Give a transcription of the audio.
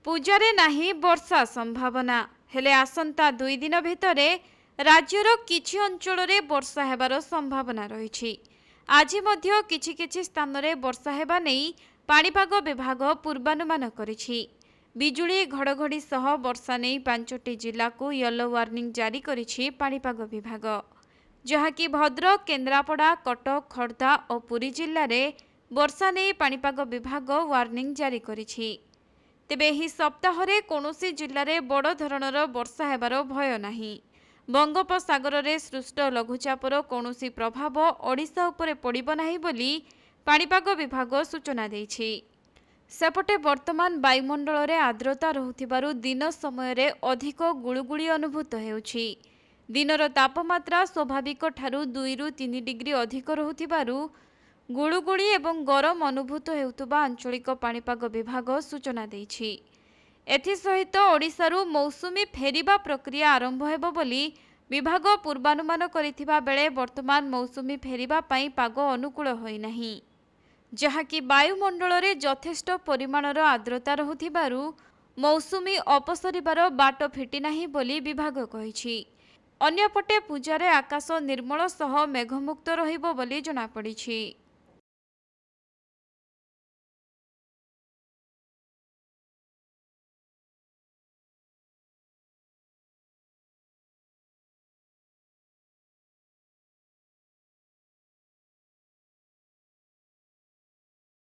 पूजारे नाही वर्षा संभावना हेले आसंता 2 दिन भितरे राज्यर किछि अंचल रे वर्षा हेबार संभावना रही। आज मध्य किछि किछि स्थान रे वर्षा हेबा नेई पाणीपाग विभाग पूर्वानुमान करिछि। बिजुली घड़घड़ी सह वर्षा नेई 5टी जिला को येलो वार्निंग जारी करिछि पाणीपाग विभाग, जहाँकि भद्रक, केन्द्रापड़ा, कटक, खर्दा और पुरी जिले में वर्षा नेई पाणीपाग विभाग वार्निंग जारी करिछि। तेबे एही सप्ताह रे कोनोसी जिल्ला रे बड़ धरणर वर्षा हेबार भय नाही। बंगोपसागर रे सृष्ट लघुचापर कोनोसी प्रभाव ओडिशा उपरे पड़िब नाही बोली पाणीपाग विभाग सूचना देछि। सेपटे वर्तमान वायुमंडल रे आर्द्रता रहुथिबारु दिन समय रे अधिक गुळुगुळी अनुभूत हेउछि। दिनर तापमात्रा स्वाभाविक ठारू 2 रु 3 डिग्री अधिक रहुथिबारु गुळुगुळी एवं गरम अनुभूत हेउतबा आंचलिक पाणीपाग विभाग सूचना देछि। एथि सहित ओडिशारु मौसुमी फेरिबा प्रक्रिया आरंभ हेबो बोली विभाग पूर्वानुमान करिथिबा बेले वर्तमान मौसुमी फेरिबा पई पाग अनुकूल होई नाही, जहाँकि वायुमंडल रे यथेष्ट परिमाणर आर्द्रता रहुथिबारु मौसुमी अपसरिबार बाट फिटी नाही बोली विभाग कहिछि। अन्यपटे पूजारे आकाश निर्मल सह मेघमुक्त रहिबो बोली जଣା पड़िछि।